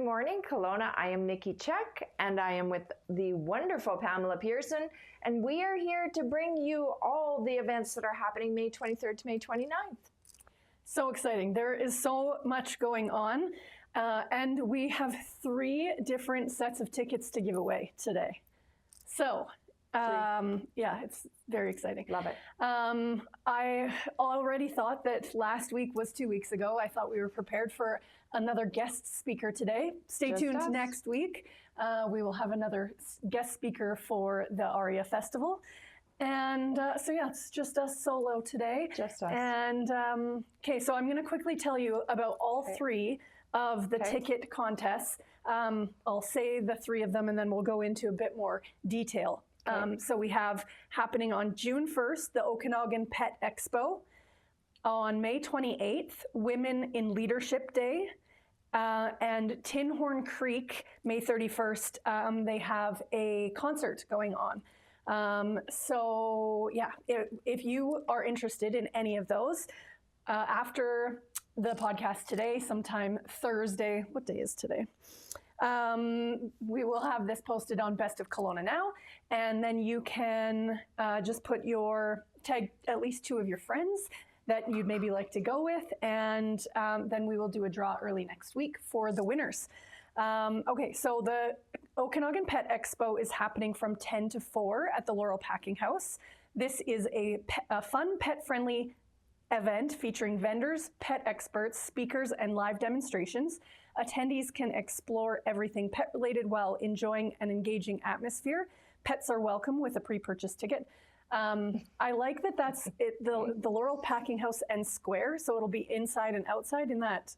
morning, Kelowna. I am Nikki Check, and I am with the wonderful Pamela Pearson, and we are here to bring you all the events that are happening May 23rd to May 29th. So exciting. There is so much going on, and we have 3 different sets of tickets to give away today. So, yeah, it's very exciting. Love it. I already thought that last week was 2 weeks ago. I thought we were prepared for another guest speaker today. Stay tuned next week. We will have another guest speaker for the ARIA Festival. And so yeah, it's just us solo today. Just us. And okay, so I'm going to quickly tell you about all 3 of the ticket contests. I'll say the 3 of them and then we'll go into a bit more detail. So we have happening on June 1st, the Okanagan Pet Expo. On May 28th, Women in Leadership Day. And Tinhorn Creek, May 31st, they have a concert going on. So yeah, if you are interested in any of those, after the podcast today, sometime Thursday, what day is today? We will have this posted on Best of Kelowna Now, and then you can just tag at least 2 of your friends that you'd maybe like to go with, and then we will do a draw early next week for the winners. Okay, so the Okanagan Pet Expo is happening from 10 to 4 at the Laurel Packing House. This is a fun, pet-friendly event featuring vendors, pet experts, speakers, and live demonstrations. Attendees can explore everything pet-related while enjoying an engaging atmosphere. Pets are welcome with a pre-purchase ticket. I like that that's the Laurel Packing House and Square, so it'll be inside and outside in that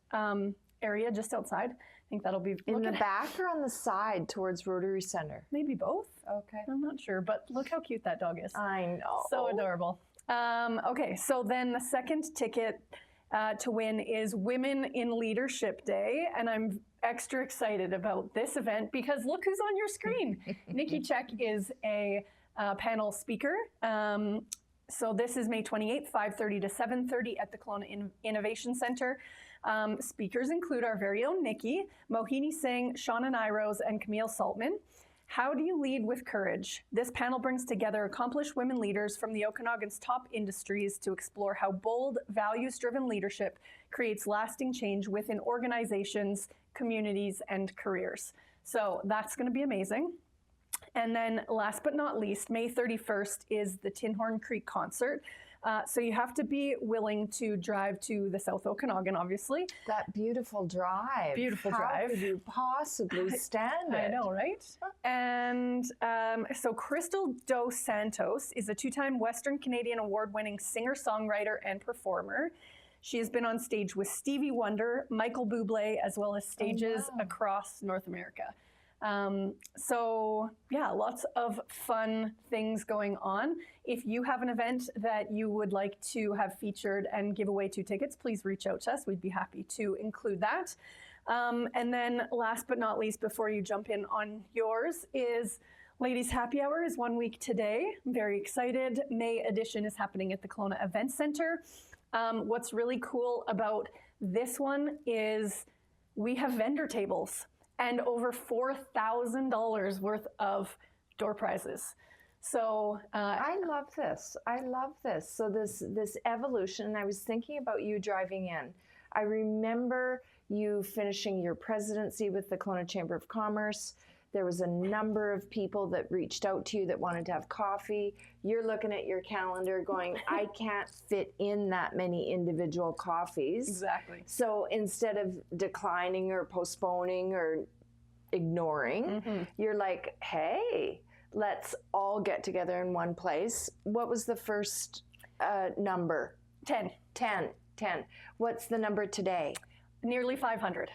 area just outside. I think that'll be in the back or on the side towards Rotary Center? Maybe both. Okay. I'm not sure, but look how cute that dog is. I know. So adorable. Okay, so then the second ticket to win is Women in Leadership Day, and I'm extra excited about this event because look who's on your screen. Nikki Check is a panel speaker. So this is May 28th, 5:30 to 7:30 at the Kelowna Innovation Center. Speakers include our very own Nikki, Mohini Singh, Shauna Nairos, and Camille Saltman. How do you lead with courage? This panel brings together accomplished women leaders from the Okanagan's top industries to explore how bold, values-driven leadership creates lasting change within organizations, communities, and careers. So that's going to be amazing. And then last but not least, May 31st is the Tinhorn Creek concert. So you have to be willing to drive to the South Okanagan, obviously. That beautiful drive. Beautiful How drive. How could you possibly stand it? I know, right? And so Crystal Dos Santos is a 2-time Western Canadian award-winning singer-songwriter and performer. She has been on stage with Stevie Wonder, Michael Bublé, as well as stages across North America. So yeah, lots of fun things going on. If you have an event that you would like to have featured and give away 2 tickets, please reach out to us. We'd be happy to include that. And then last but not least, before you jump in on yours, is Ladies Happy Hour is 1 week today. I'm very excited. May edition is happening at the Kelowna Event Center. What's really cool about this one is we have vendor tables and over $4,000 worth of door prizes. So I love this. I love this. So this evolution, and I was thinking about you driving in. I remember you finishing your presidency with the Kelowna Chamber of Commerce. There was a number of people that reached out to you that wanted to have coffee. You're looking at your calendar going, I can't fit in that many individual coffees. Exactly. So instead of declining or postponing or ignoring, you're like, hey, let's all get together in one place. What was the first number? 10. 10. What's the number today? Nearly 500.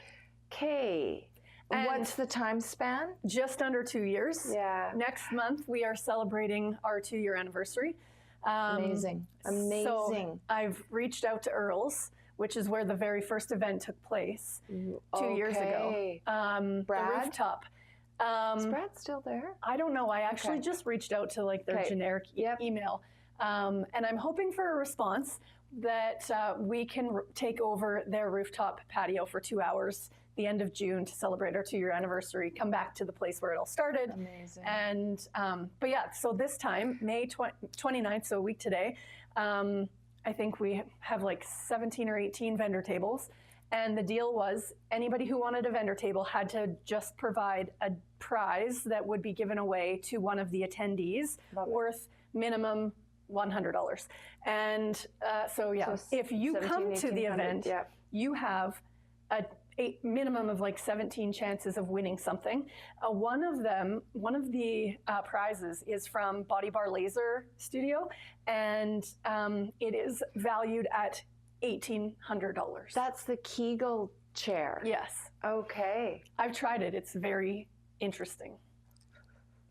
Okay. And what's the time span? Just under 2 years. Yeah. Next month, we are celebrating our 2-year anniversary. Amazing. So I've reached out to Earl's, which is where the very first event took place 2 years ago. Brad? The rooftop. Is Brad still there? I don't know. I actually just reached out to like their generic email. And I'm hoping for a response that we can take over their rooftop patio for 2 hours the end of June to celebrate our 2-year anniversary, come back to the place where it all started. Amazing. And, but yeah, so this time, May 29th, so a week today, I think we have like 17 or 18 vendor tables. And the deal was anybody who wanted a vendor table had to just provide a prize that would be given away to one of the attendees worth minimum $100. And so if you come to the event, you have a minimum of like 17 chances of winning something. One of the prizes is from Body Bar Laser Studio, and it is valued at $1,800. That's the Kegel chair. Yes. Okay. I've tried it. It's very interesting.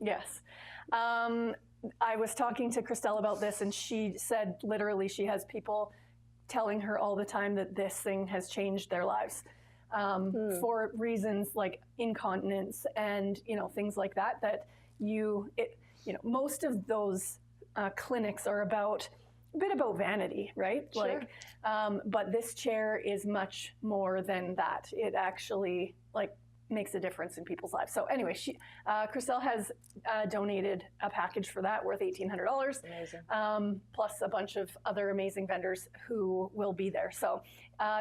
Yes. I was talking to Christelle about this, and she said literally she has people telling her all the time that this thing has changed their lives for reasons like incontinence and things like that. That most of those clinics are about a bit about vanity, right? Sure. Like, but this chair is much more than that. It actually makes a difference in people's lives. So anyway, Christelle has donated a package for that worth $1,800. Amazing. Plus a bunch of other amazing vendors who will be there. So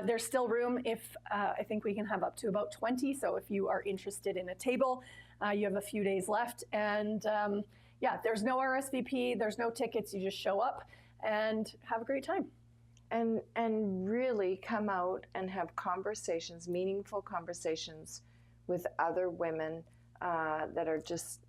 there's still room. If I think we can have up to about 20. So if you are interested in a table, you have a few days left. And there's no RSVP, there's no tickets. You just show up and have a great time. And really come out and have conversations, meaningful conversations with other women that are just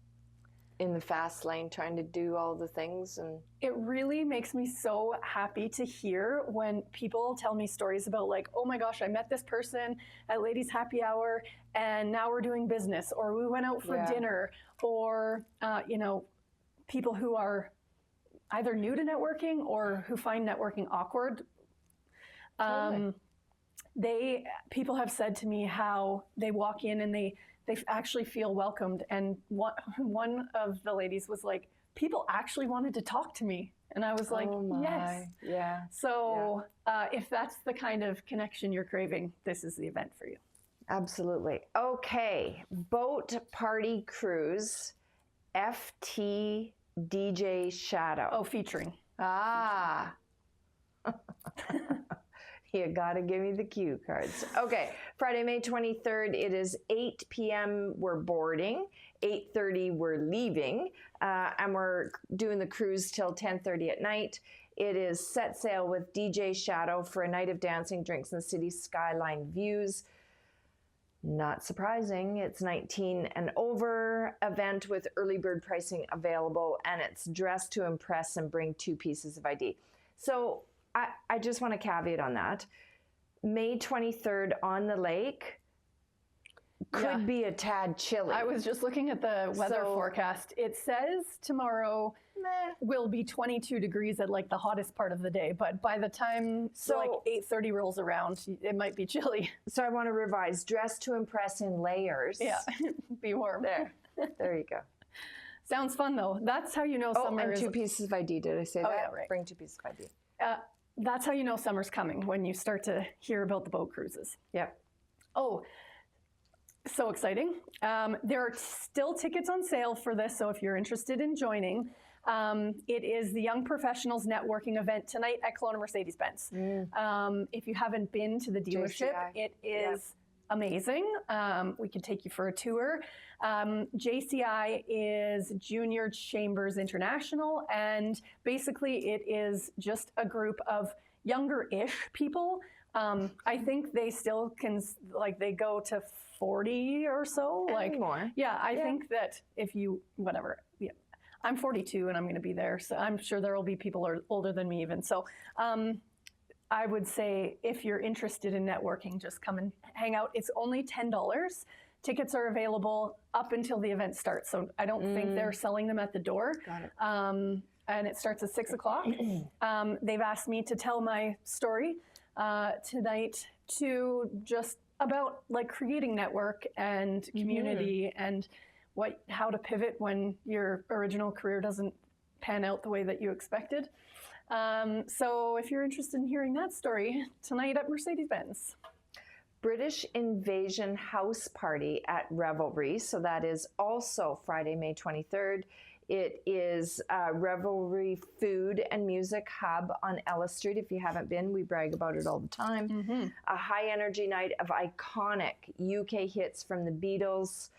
in the fast lane trying to do all the things. And it really makes me so happy to hear when people tell me stories about like, oh my gosh, I met this person at Ladies Happy Hour and now we're doing business, or we went out for dinner, or people who are either new to networking or who find networking awkward. Totally. People have said to me how they walk in and they actually feel welcomed. And one of the ladies was like, people actually wanted to talk to me. And I was like, yes. Yeah. So if that's the kind of connection you're craving, this is the event for you. Absolutely. Okay. Boat Party Cruise, FT DJ Shadow. Oh, featuring. Ah. You gotta give me the cue cards. Okay, Friday, May 23rd, it is 8 p.m. we're boarding, 8:30 we're leaving, and we're doing the cruise till 10:30 at night. It is set sail with DJ Shadow for a night of dancing, drinks, and city skyline views. Not surprising, it's 19 and over event with early bird pricing available, and it's dress to impress and bring 2 pieces of ID. So I just want to caveat on that. May 23rd on the lake could be a tad chilly. I was just looking at the weather forecast. It says tomorrow will be 22 degrees at like the hottest part of the day, but by the time 8:30 rolls around, it might be chilly. So I want to revise: dress to impress in layers. Yeah, be warm. There you go. Sounds fun though. That's how you know summer is. 2 pieces of ID. Did I say that? Yeah, right. Bring 2 pieces of ID. That's how you know summer's coming, when you start to hear about the boat cruises. Yep. Oh, so exciting. There are still tickets on sale for this, so if you're interested in joining, it is the Young Professionals Networking event tonight at Kelowna Mercedes-Benz. If you haven't been to the dealership, it is amazing. We can take you for a tour. JCI is Junior Chambers International, and basically it is just a group of younger-ish people. I think they still can, they go to 40 or so. More. Yeah, I think that if you, I'm 42 and I'm going to be there, so I'm sure there will be people older than me even. So I would say if you're interested in networking, just come and hang out. It's only $10. Tickets are available up until the event starts. So I don't think they're selling them at the door. Got it. And it starts at 6 o'clock. They've asked me to tell my story tonight to just about creating network and community and how to pivot when your original career doesn't pan out the way that you expected. So if you're interested in hearing that story, tonight at Mercedes-Benz. British Invasion House Party at Revelry. So that is also Friday, May 23rd. It is a Revelry food and music hub on Ellis Street. If you haven't been, we brag about it all the time. A high energy night of iconic UK hits from the Beatles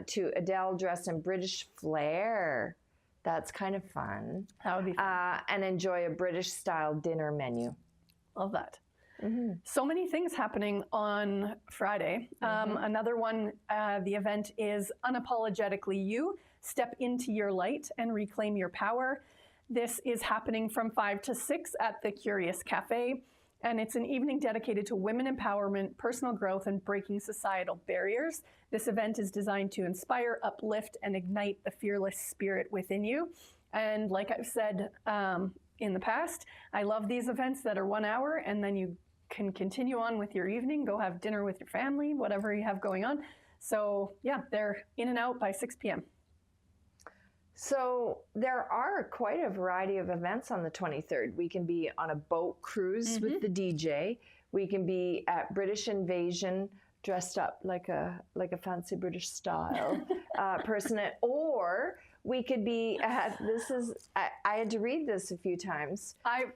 to Adele dressed in British flair. That's kind of fun. That would be fun. And enjoy a British style dinner menu. Love that. So many things happening on Friday. Another one, the event is Unapologetically You. Step into your light and reclaim your power. This is happening from 5 to 6 at the Curious Cafe. And it's an evening dedicated to women empowerment, personal growth, and breaking societal barriers. This event is designed to inspire, uplift, and ignite the fearless spirit within you. And like I've said in the past, I love these events that are 1 hour, and then you can continue on with your evening, go have dinner with your family, whatever you have going on. So yeah, they're in and out by 6 p.m. So there are quite a variety of events on the 23rd. We can be on a boat cruise with the DJ. We can be at British Invasion dressed up like a fancy British style person, or we could be at, I had to read this a few times. I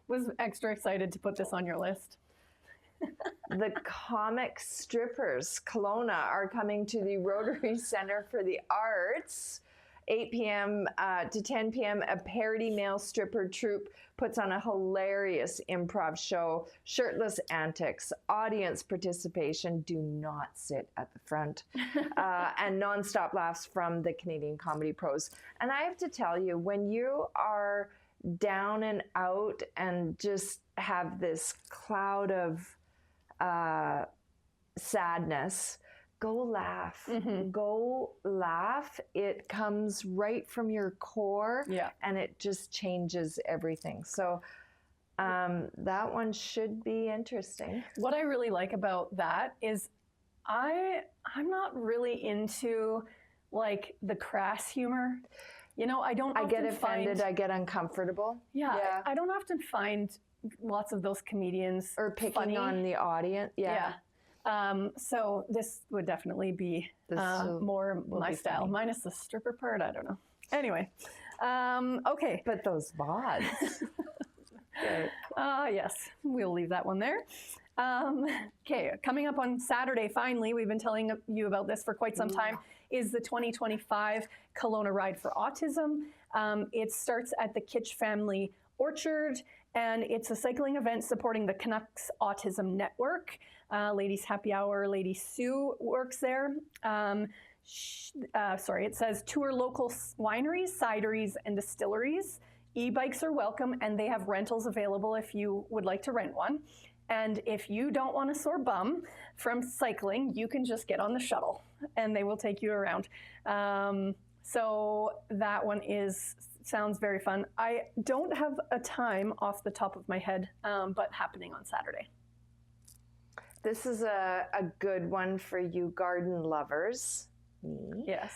was extra excited to put this on your list. The comic strippers, Kelowna, are coming to the Rotary Center for the Arts. 8 p.m. To 10 p.m., a parody male stripper troupe puts on a hilarious improv show, shirtless antics, audience participation, do not sit at the front, and nonstop laughs from the Canadian comedy pros. And I have to tell you, when you are down and out and just have this cloud of sadness, go laugh. Go laugh. It comes right from your core, and it just changes everything. So that one should be interesting. What I really like about that is I'm not really into like the crass humor. You know, I get offended. I get uncomfortable. Yeah. I don't often find lots of those comedians or picking funny. on the audience. Yeah. So this would definitely be more my style, funny. Minus the stripper part. I don't know. Anyway, okay. But those VODs. Yes, we'll leave that one there. Okay, coming up on Saturday, finally, we've been telling you about this for quite some time, is the 2025 Kelowna Ride for Autism. It starts at the Kitsch Family Orchard, and it's a cycling event supporting the Canucks Autism Network. Ladies Happy Hour, Lady Sue works there. It says tour local wineries, cideries, and distilleries. E-bikes are welcome, and they have rentals available if you would like to rent one. And if you don't want a sore bum from cycling, you can just get on the shuttle, and they will take you around. So that one sounds very fun. I don't have a time off the top of my head, but happening on Saturday. This is a good one for you garden lovers. Me. Yes.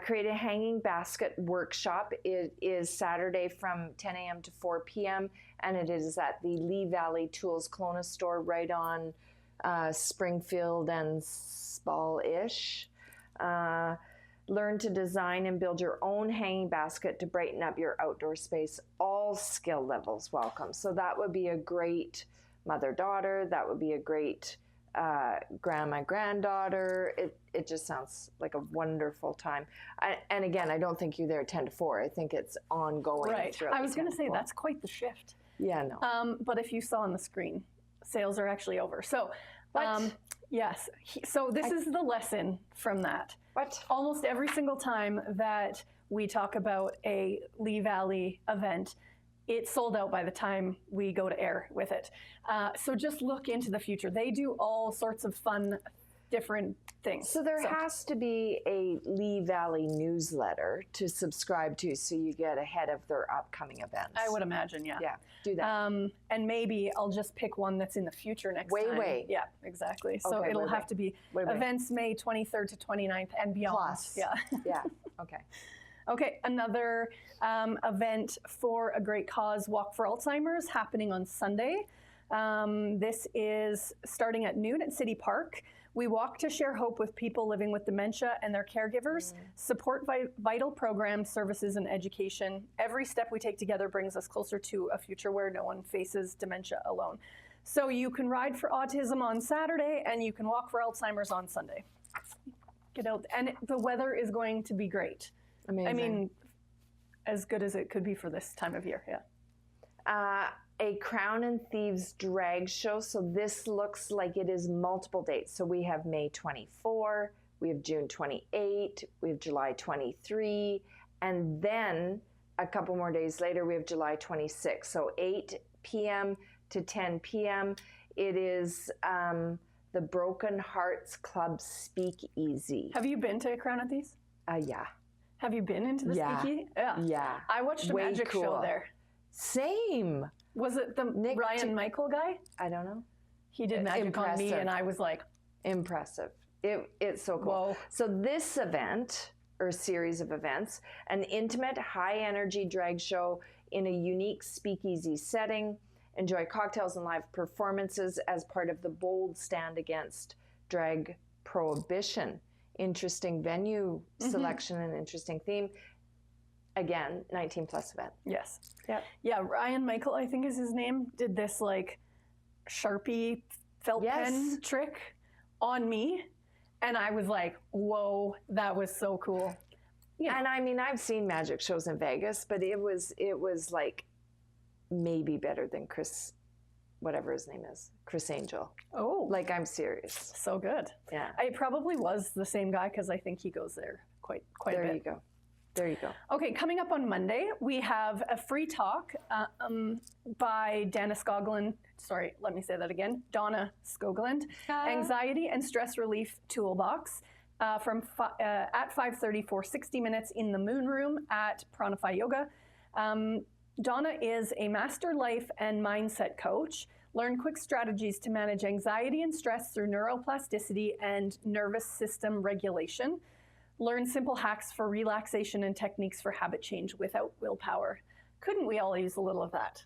Create a hanging basket workshop. It is Saturday from 10 a.m. to 4 p.m. and it is at the Lee Valley Tools Kelowna store right on Springfield and Spall-ish. Learn to design and build your own hanging basket to brighten up your outdoor space. All skill levels welcome. So that would be a great mother-daughter. That would be a great grandma-granddaughter. It just sounds like a wonderful time. And again, I don't think you're there 10 to 4. I think it's ongoing. Right. I was going to say, that's quite the shift. Yeah, no. But if you saw on the screen, sales are actually over. So, yes. So this is the lesson from that. What? Almost every single time that we talk about a Lee Valley event, it's sold out by the time we go to air with it. So just look into the future. They do all sorts of fun, different things. So there has to be a Lee Valley newsletter to subscribe to so you get ahead of their upcoming events. I would imagine, yeah. Yeah, do that. And maybe I'll just pick one that's in the future next time. Way. Yeah, exactly. So okay, it'll have to be events May 23rd to 29th and beyond. Plus. Yeah. Yeah, okay. Okay, another event for a great cause, Walk for Alzheimer's, happening on Sunday. This is starting at noon at City Park. We walk to share hope with people living with dementia and their caregivers, support vital programs, services, and education. Every step we take together brings us closer to a future where no one faces dementia alone. So you can ride for autism on Saturday and you can walk for Alzheimer's on Sunday. Get out. And the weather is going to be great. Amazing. I mean, as good as it could be for this time of year, yeah. A Crown and Thieves drag show. So this looks like it is multiple dates. So we have May 24, we have June 28, we have July 23, and then a couple more days later, we have July 26. So 8 p.m. to 10 p.m. It is the Broken Hearts Club Speakeasy. Have you been to a Crown and Thieves? Yeah. Have you been into the speakeasy? Yeah. I watched a Way magic cool. show there. Same. Was it the Ryan Michael guy? I don't know. He did magic on me and I was like... Impressive. It's so cool. Whoa. So this event, or series of events, an intimate, high-energy drag show in a unique speakeasy setting. Enjoy cocktails and live performances as part of the bold stand against drag prohibition. Interesting venue selection and interesting theme. Again, 19+ event. Yes. Yeah, Ryan Michael, I think is his name, did this like Sharpie felt pen trick on me. And I was like, whoa, that was so cool. Yeah. And I mean, I've seen magic shows in Vegas, but it was like maybe better than Chris, whatever his name is, Chris Angel. Oh. Like, I'm serious. So good. Yeah. I probably was the same guy because I think he goes there quite a bit. There you go. There you go. Okay, coming up on Monday, we have a free talk by Donna Skoglund. Sorry, let me say that again. Donna Skoglund. Anxiety and Stress Relief Toolbox at 5:30 for 60 minutes in the Moon Room at Pranify Yoga. Donna is a master life and mindset coach. Learn quick strategies to manage anxiety and stress through neuroplasticity and nervous system regulation. Learn simple hacks for relaxation and techniques for habit change without willpower. Couldn't we all use a little of that?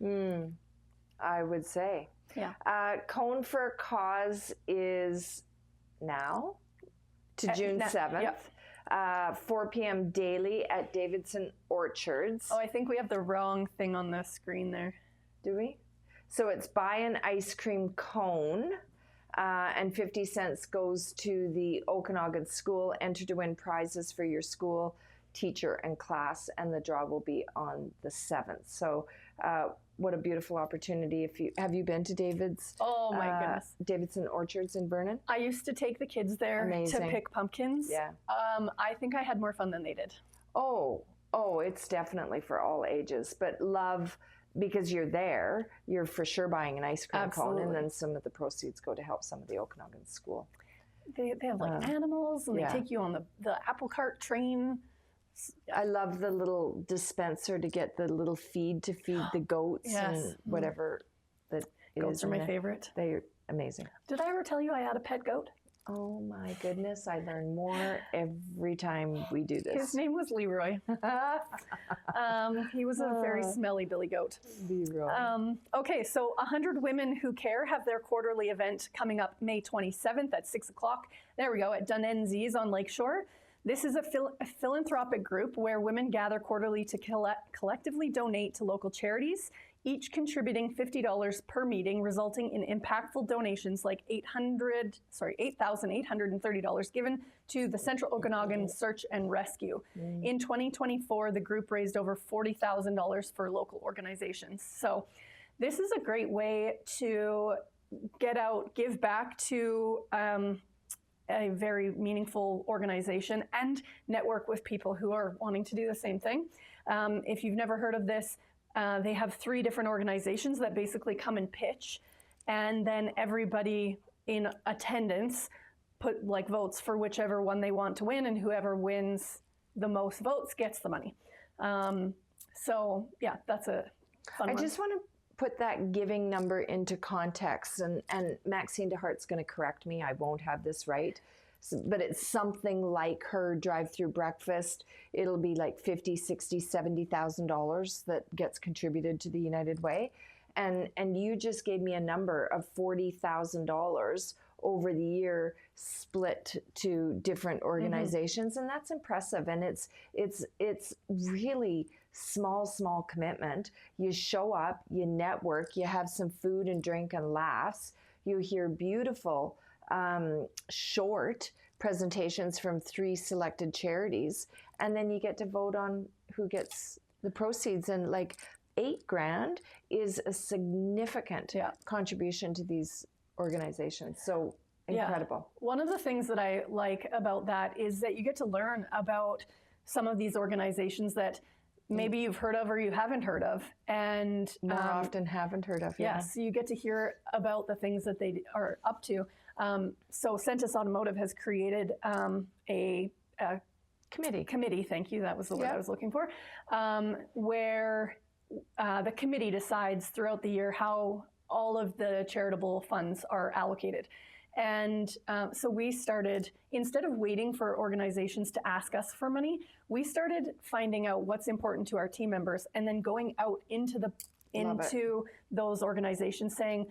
I would say. Yeah. Cone for a Cause is now to June 7th. Yep. 4 p.m. daily at Davidson Orchards. Oh, I think we have the wrong thing on the screen there. Do we? So it's buy an ice cream cone. And 50 cents goes to the Okanagan School. Enter to win prizes for your school, teacher, and class, and the draw will be on the 7th. So what a beautiful opportunity. Have you been to David's? Oh my goodness. Davidson Orchards in Vernon? I used to take the kids there to pick pumpkins. Yeah. I think I had more fun than they did. Oh, it's definitely for all ages, but love... Because you're there, you're for sure buying an ice cream cone, and then some of the proceeds go to help some of the Okanagan School. They have like animals, and they take you on the apple cart train. I love the little dispenser to get the little feed to feed the goats and whatever that is. Goats are my favorite. They're amazing. Did I ever tell you I had a pet goat? Oh my goodness, I learn more every time we do this. His name was Leroy. He was a very smelly billy goat. Leroy. Okay, so 100 Women Who Care have their quarterly event coming up May 27th at 6 o'clock. There we go, at Dunenzies on Lakeshore. This is a philanthropic group where women gather quarterly to collectively donate to local charities, each contributing $50 per meeting, resulting in impactful donations like $8,830 given to the Central Okanagan Search and Rescue. In 2024, the group raised over $40,000 for local organizations. So this is a great way to get out, give back to a very meaningful organization and network with people who are wanting to do the same thing. If you've never heard of this, they have 3 different organizations that basically come and pitch, and then everybody in attendance put like votes for whichever one they want to win, and whoever wins the most votes gets the money. So yeah, that's a fun one. I just want to put that giving number into context, and Maxine DeHart's going to correct me. I won't have this right. But it's something like her drive-through breakfast. It'll be like $50,000, $60,000, $70,000 that gets contributed to the United Way. And you just gave me a number of $40,000 over the year split to different organizations, and that's impressive. And it's really small commitment. You show up, you network, you have some food and drink and laughs, you hear beautiful short presentations from 3 selected charities, and then you get to vote on who gets the proceeds. And like $8,000 is a significant contribution to these organizations. So incredible. One of the things that I like about that is that you get to learn about some of these organizations that maybe you've heard of or you haven't heard of, and more often haven't heard of. Yes, you get to hear about the things that they are up to. So Centus Automotive has created a committee. Thank you. That was the word I was looking for. Where the committee decides throughout the year how all of the charitable funds are allocated. And so we started, instead of waiting for organizations to ask us for money, we started finding out what's important to our team members and then going out into those organizations saying,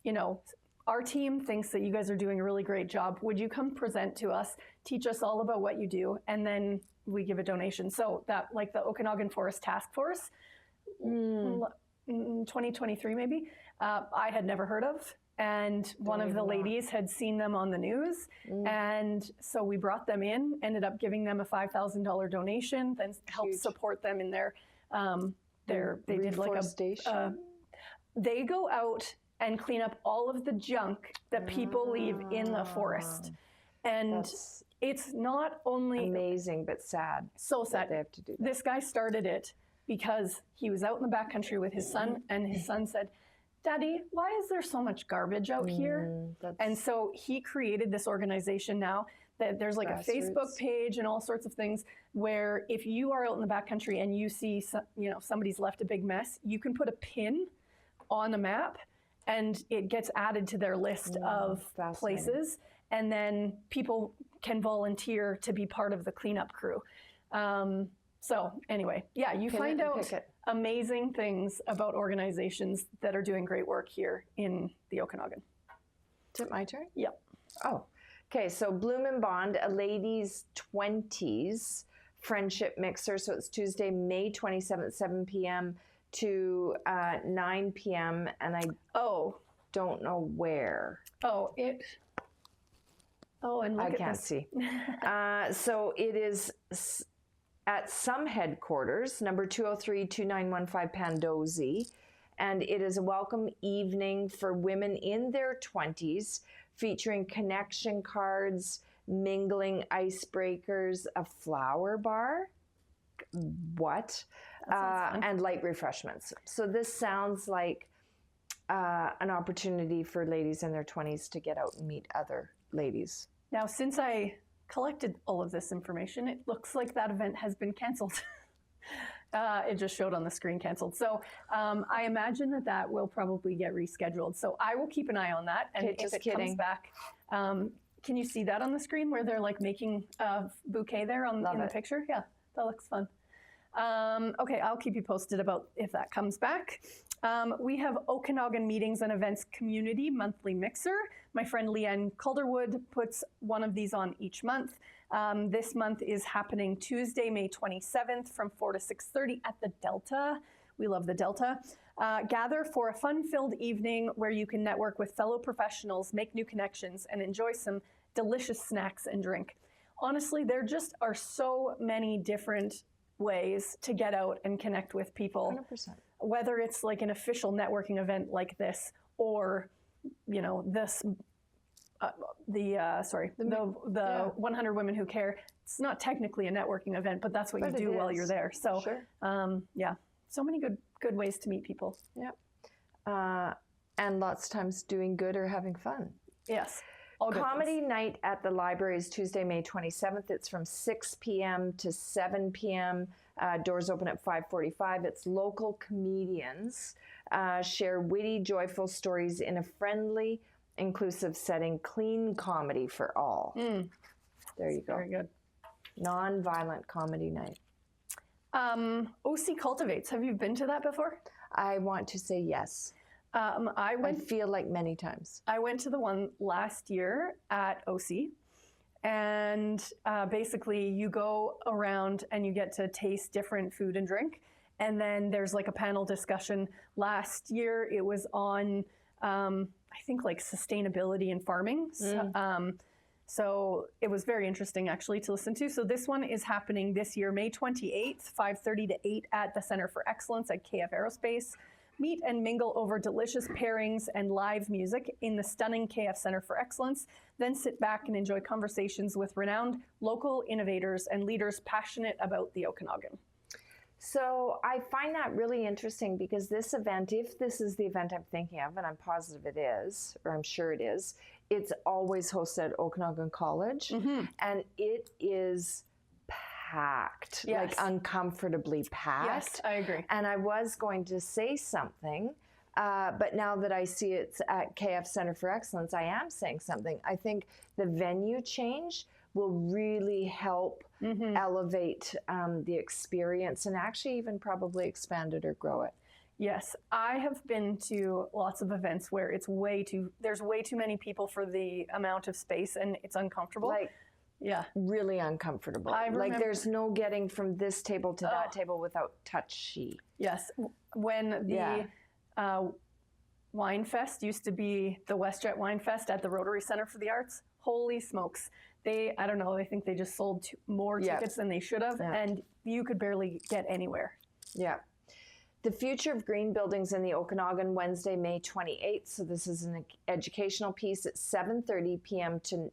you know, our team thinks that you guys are doing a really great job. Would you come present to us, teach us all about what you do, and then we give a donation. So that, like the Okanagan Forest Task Force, 2023 maybe, I had never heard of. And one of the ladies had seen them on the news. And so we brought them in, ended up giving them a $5,000 donation, then helped support them in their they did like they go out and clean up all of the junk that people leave in the forest. And it's not only amazing, but sad. So sad. They have to do that. This guy started it because he was out in the backcountry with his son, and his son said, Daddy, why is there so much garbage out here? And so he created this organization now that there's like a Facebook page and all sorts of things where if you are out in the backcountry and you see somebody's left a big mess, you can put a pin on a map and it gets added to their list of places, and then people can volunteer to be part of the cleanup crew. So anyway, you find out amazing things about organizations that are doing great work here in the Okanagan. Is it my turn? Yep. Oh, okay. So Bloom and Bond, a ladies' 20s friendship mixer. So it's Tuesday, May 27th, 7 p.m. to 9 p.m. And I don't know where. And look I can't see. So it is at some headquarters, number 203-2915 Pandosy, and it is a welcome evening for women in their 20s, featuring connection cards, mingling icebreakers, a flower bar, and light refreshments. So this sounds like an opportunity for ladies in their 20s to get out and meet other ladies. Now, since I collected all of this information, it looks like that event has been canceled. It just showed on the screen canceled. So I imagine that will probably get rescheduled. So I will keep an eye on that. And if it comes back, can you see that on the screen where they're like making a bouquet there in the picture? Yeah, that looks fun. Okay, I'll keep you posted about if that comes back. We have Okanagan Meetings and Events Community Monthly Mixer. My friend Leanne Calderwood puts one of these on each month. This month is happening Tuesday, May 27th from 4 to 6:30 at the Delta. We love the Delta. Gather for a fun-filled evening where you can network with fellow professionals, make new connections, and enjoy some delicious snacks and drink. Honestly, there just are so many different ways to get out and connect with people. 100%. Whether it's like an official networking event like this, or the 100 Women Who Care. It's not technically a networking event, but that's what you do while you're there. So so many good ways to meet people. Yep. And lots of times doing good or having fun. Yes. Comedy night at the library is Tuesday, May 27th. It's from 6 p.m. to 7 p.m. Doors open at 5:45. It's local comedians share witty, joyful stories in a friendly, inclusive setting. Clean comedy for all. There you go. Very good. Non-violent comedy night. OC Cultivates. Have you been to that before? I want to say yes. I feel like many times. I went to the one last year at OC, and basically you go around and you get to taste different food and drink, and then there's like a panel discussion. Last year it was on, I think, like sustainability and farming. So it was very interesting actually to listen to. So this one is happening this year, May 28th, 5:30 to 8 at the Center for Excellence at KF Aerospace. Meet and mingle over delicious pairings and live music in the stunning KF Center for Excellence. Then sit back and enjoy conversations with renowned local innovators and leaders passionate about the Okanagan. So I find that really interesting because this event, if this is the event I'm thinking of, and I'm positive it is, or I'm sure it is, it's always hosted at Okanagan College, and it is packed, like uncomfortably packed. Yes, I agree. And I was going to say something, but now that I see it's at KF Center for Excellence, I am saying something. I think the venue change will really help elevate the experience and actually even probably expand it or grow it. Yes, I have been to lots of events where it's there's way too many people for the amount of space and it's uncomfortable. Like, really uncomfortable. Like there's no getting from this table to that table without touchy. Yes, when the Wine Fest used to be the WestJet Wine Fest at the Rotary Center for the Arts, holy smokes. I don't know, I think they just sold more tickets than they should have, and you could barely get anywhere. Yeah. The Future of Green Buildings in the Okanagan, Wednesday, May 28th. So this is an educational piece at 7:30 p.m. to,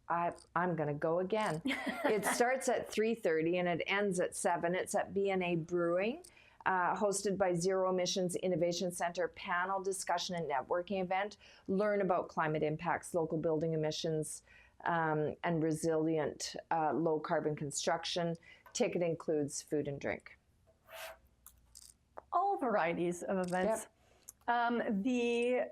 I'm going to go again. It starts at 3:30 and it ends at 7. It's at B&A Brewing, hosted by Zero Emissions Innovation Center, panel discussion and networking event. Learn about climate impacts, local building emissions, and resilient low carbon construction. Ticket includes food and drink. All varieties of events. The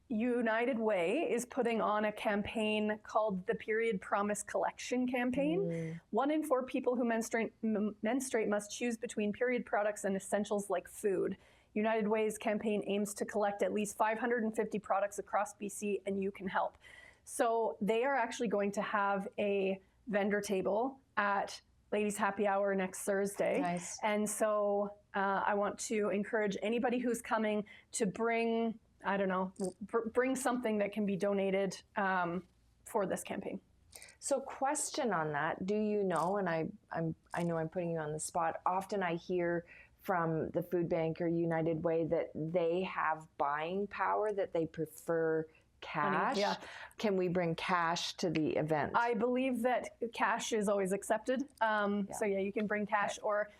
United Way is putting on a campaign called the Period Promise Collection Campaign. 1 in 4 people who menstruate must choose between period products and essentials like food. United Way's campaign aims to collect at least 550 products across BC, and you can help. So they are actually going to have a vendor table at Ladies Happy Hour next Thursday. Nice. And so I want to encourage anybody who's coming to bring, I don't know, bring something that can be donated for this campaign. So question on that, do you know, and I know I'm putting you on the spot, often I hear from the food bank or United Way that they have buying power, that they prefer cash. Money, yeah. Can we bring cash to the event? I believe that cash is always accepted. So yeah, you can bring cash, or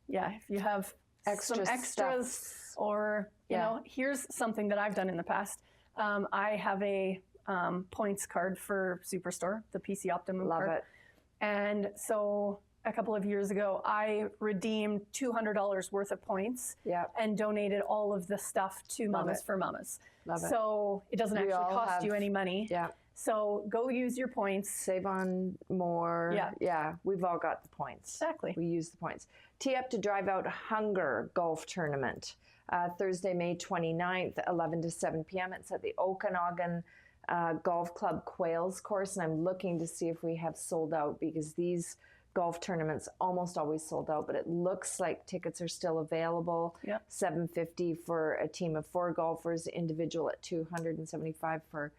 if you have some extras stuff. Or, you know, here's something that I've done in the past. I have a points card for Superstore, the PC Optimum card. Love it. And so a couple of years ago, I redeemed $200 worth of points and donated all of the stuff to Mamas for Mamas. Love it. So it doesn't actually cost you any money. Yeah. So go use your points. Save on more. Yeah. We've all got the points. Exactly. We use the points. Tee up to drive out Hunger Golf Tournament. Thursday, May 29th, 11 to 7 p.m. It's at the Okanagan Golf Club Quails course. And I'm looking to see if we have sold out, because these golf tournaments almost always sold out, but it looks like tickets are still available. $750 for a team of 4 golfers, individual at $275 for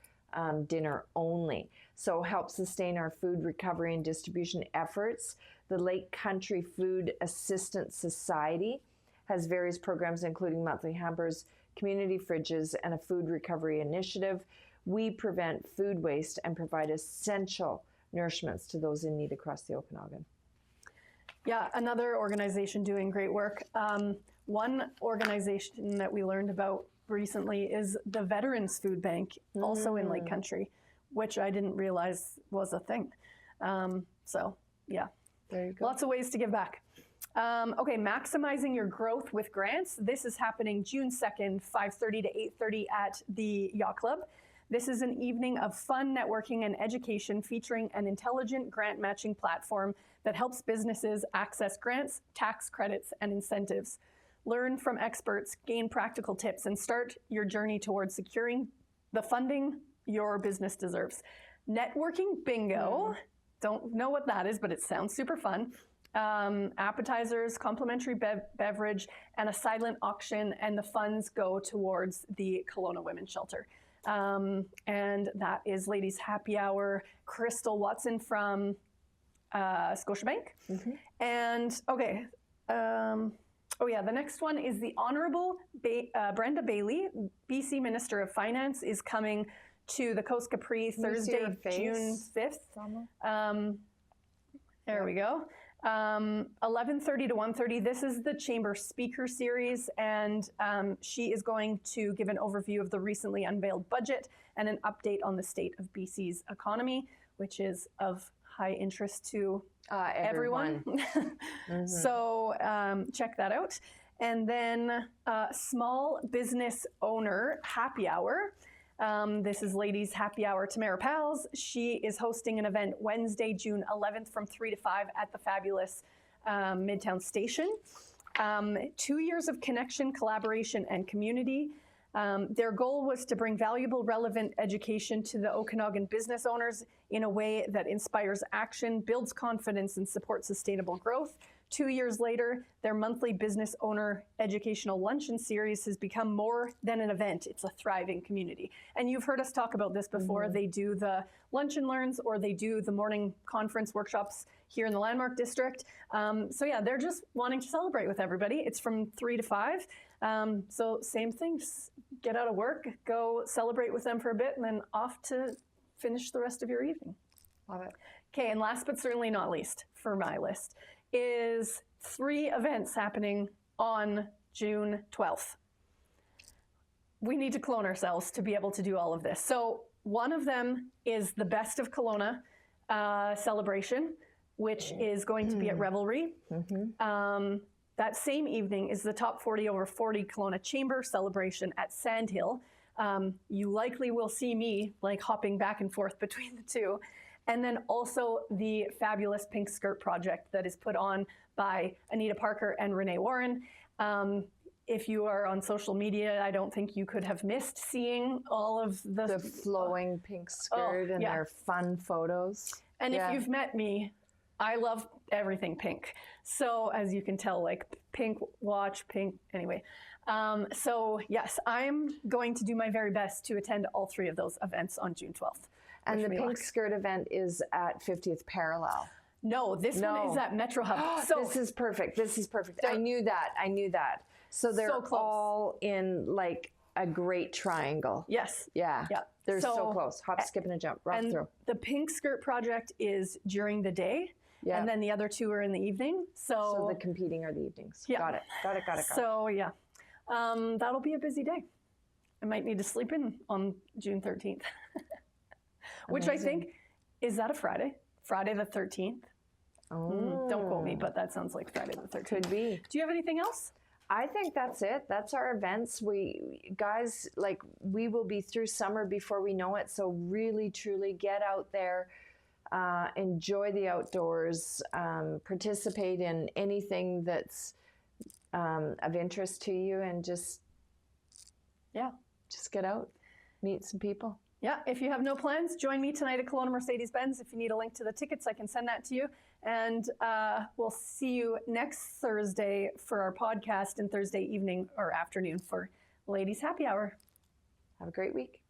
dinner only. So help sustain our food recovery and distribution efforts. The Lake Country Food Assistance Society has various programs, including monthly hampers, community fridges, and a food recovery initiative. We prevent food waste and provide essential nourishments to those in need across the Okanagan. Yeah, another organization doing great work. One organization that we learned about recently is the Veterans Food Bank, also in Lake Country, which I didn't realize was a thing. So yeah, there you go. Lots of ways to give back. Okay, maximizing your growth with grants. This is happening June 2nd, 5:30 to 8:30 at the Yacht Club. This is an evening of fun networking and education featuring an intelligent grant matching platform that helps businesses access grants, tax credits, and incentives. learn from experts, gain practical tips, and start your journey towards securing the funding your business deserves. Networking bingo. Don't know what that is, but it sounds super fun. Appetizers, complimentary beverage, and a silent auction, and the funds go towards the Kelowna Women's Shelter. And that is Ladies Happy Hour. Crystal Watson from Scotiabank. And okay, the next one is the Honourable Brenda Bailey, BC Minister of Finance, is coming to the Coast Capri Thursday, June 5th. There we go. 11:30 to 1:30. This is the Chamber Speaker Series, and she is going to give an overview of the recently unveiled budget and an update on the state of BC's economy, which is of high interest to everyone. So check that out. And then Small Business Owner Happy Hour. This is Ladies Happy Hour. Tamara Pals. She is hosting an event Wednesday, June 11th from 3 to 5 at the fabulous Midtown Station. 2 years of connection, collaboration, and community. Their goal was to bring valuable, relevant education to the Okanagan business owners in a way that inspires action, builds confidence, and supports sustainable growth. 2 years later, their monthly business owner educational luncheon series has become more than an event. It's a thriving community. And you've heard us talk about this before. They do the lunch and learns, or they do the morning conference workshops here in the Landmark District. So yeah, they're just wanting to celebrate with everybody. It's from 3 to 5. So same thing, just get out of work, go celebrate with them for a bit, and then off to finish the rest of your evening. Love it. Okay, and last but certainly not least for my list is 3 events happening on June 12th. We need to clone ourselves to be able to do all of this. So one of them is the Best of Kelowna celebration, which is going to be at Revelry. That same evening is the Top 40 Over 40 Kelowna Chamber celebration at Sandhill. You likely will see me like hopping back and forth between the two. And then also the fabulous Pink Skirt project that is put on by Anita Parker and Renee Warren. If you are on social media, I don't think you could have missed seeing all of the flowing pink skirt and their fun photos. And if you've met me, I love everything pink. So as you can tell, like pink watch, pink, anyway. So yes, I'm going to do my very best to attend all 3 of those events on June 12th. And the Pink Skirt event is at 50th Parallel. No, this one is at Metro Hub. So this is perfect. This is perfect. I knew that. So they're all in like a great triangle. Yes. Yeah. They're so close. Hop, skip, and a jump right through. The Pink Skirt project is during the day. Yeah. And then the other 2 are in the evening. So the competing are the evenings. Yeah. Got it. So yeah, that'll be a busy day. I might need to sleep in on June 13th. Which I think, is that a Friday? Friday the 13th? Oh. Don't quote me, but that sounds like Friday the 13th. Could be. Do you have anything else? I think that's it. That's our events. We will be through summer before we know it. So really, truly get out there, enjoy the outdoors, participate in anything that's of interest to you, and just get out, meet some people. Yeah, if you have no plans, join me tonight at Kelowna Mercedes-Benz. If you need a link to the tickets, I can send that to you. And we'll see you next Thursday for our podcast, and Thursday evening or afternoon for Ladies Happy Hour. Have a great week.